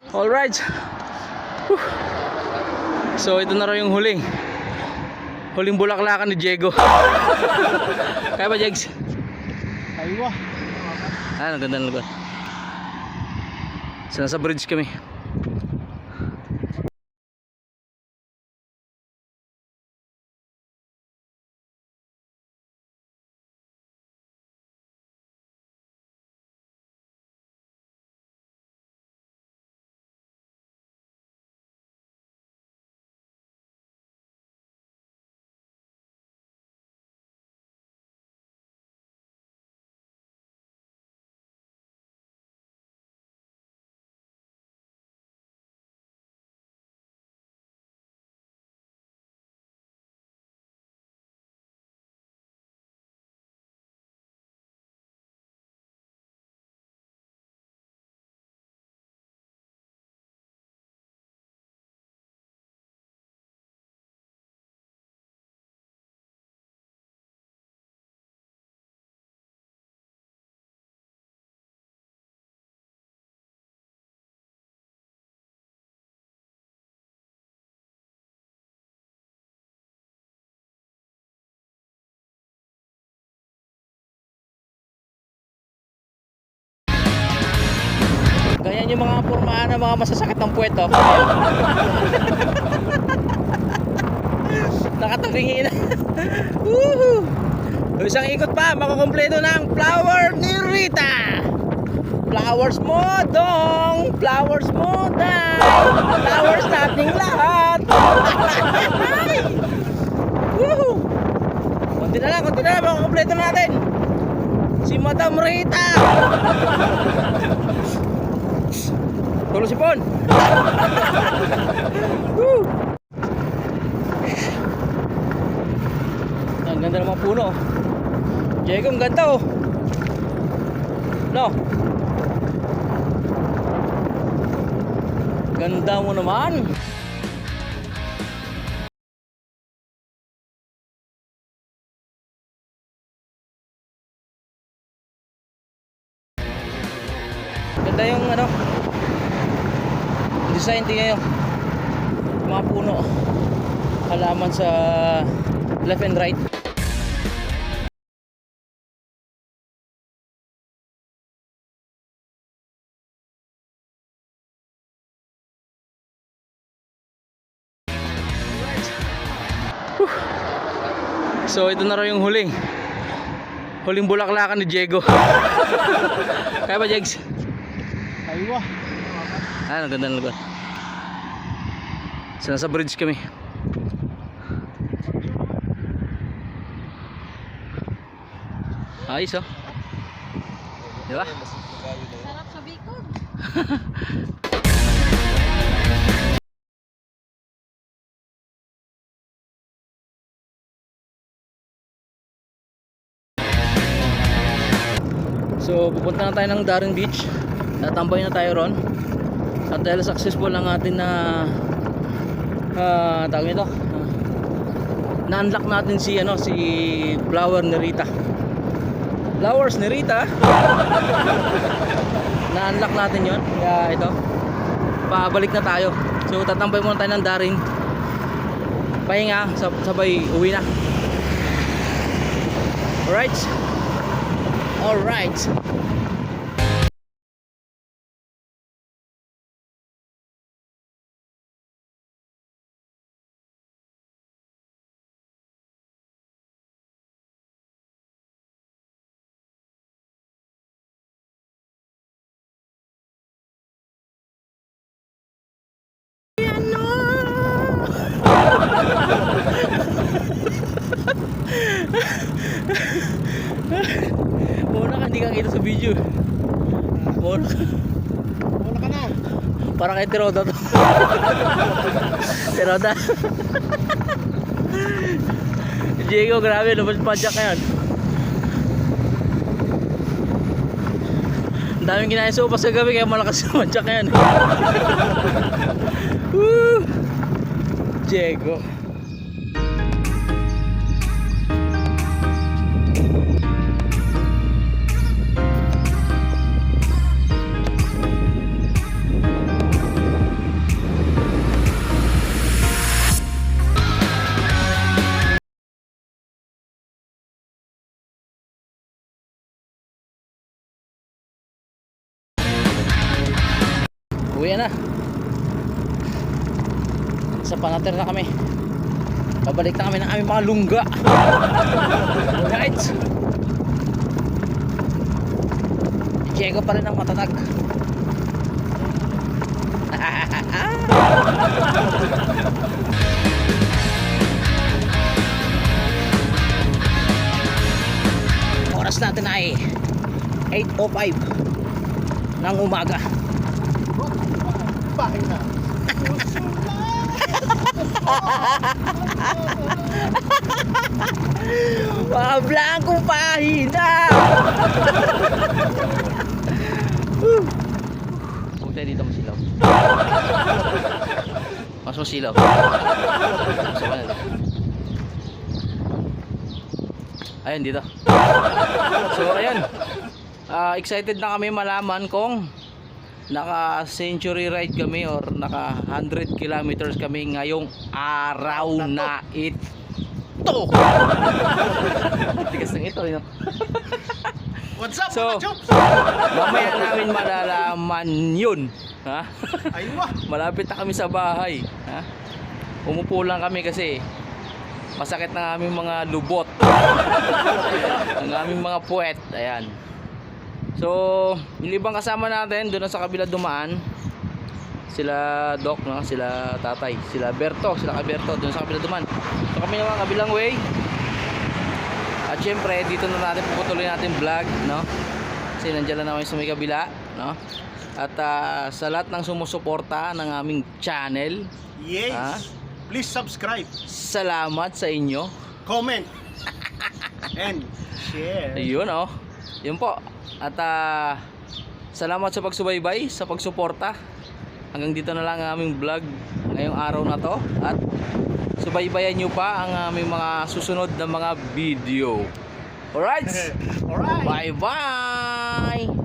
Alright. Whew. So ito na raw yung huling bulaklakan ni Diego. Kaya ba, Jegs? Aywa. Ang ganda ng lugar. So nasa bridge kami. Ganyan yung mga pormahan ng mga masasakit ng puweto. Nakatabingi na. Woohoo! Isang ikot pa, makukumpleto ng flower ni Rita. Flowers mo dong, flowers mo dong, flowers nating lahat. Woohoo! Konti na lang, makukumpleto natin si Madam Rita. Tulo si Pon. Ang ganda ng mga puno. Diego, ang ganda oh. No. Ganda mo naman. Ganda yung ano, design, tingnan nyo mga puno, halaman sa left and right. So ito na raw yung huling bulaklakan ni Diego. Kaya ba, Jegs? Aywa. Ang ganda ng lugar. So nasa bridge kami. Ayos oh. Di ba? Sarap sa Bicol. So pupunta na tayo ng Darin Beach. Tatambay na tayo ron. At dahil successful ang atin na tawag nito, na-unlock natin si Flowers ni Rita. Na-unlock natin yon. Kaya ito, pabalik na tayo. So tatambay muna tayo ng Darin. Pahinga, sabay uwi na. Alright. Muna ka, hindi ka kita sa video. Muna Wala ka na. para kay Tiroda to. Tiroda. Diego, grabe, lumaspadyak ka yan. Ang daming ginaya sa upas kagabi kaya malakas lumaspadyak ka yan. Woo! Diego. Uwi na. Sa Panater na kami. Pabalik na kami ng aming mga lungga. Alright. Diego pa rin ang matatag. Oras natin ay 8:05 ng umaga. Bahay na. Mga blankong pahina. Huwag tayo dito masilaw. Mas masilaw. Mas masilaw. Ayun dito. So ayun. Excited na kami malaman kung naka century ride kami or naka 100 kilometers kami ngayong araw na ito. Tigas ng ito, no? What's up, So, mga chops? mamaya namin malalaman yun. Ha? Aywa. Malapit na kami sa bahay. Ha? Umupo lang kami kasi masakit na aming mga lubot. Ang aming mga puwet. Ayan. So, yung ibang kasama natin doon sa kabila dumaan, sila Doc, no? Sila Tatay, sila Berto, sila Kaberto doon sa kabila dumaan. So kami naman kabilang way. At syempre, dito na natin puputuloy natin vlog, no? Kasi nandiyan lang naman sa may kabila, no? At sa lahat ng sumusuporta ng aming channel, Yes. Ah? Please subscribe, salamat sa inyo. comment, and share. Ayun, oh. Yun po. At salamat sa pagsubaybay, sa pagsuporta. Hanggang dito na lang ang aming vlog ngayong araw na to. At subaybayan nyo pa ang aming mga susunod na mga video. Alright? Alright. Bye bye!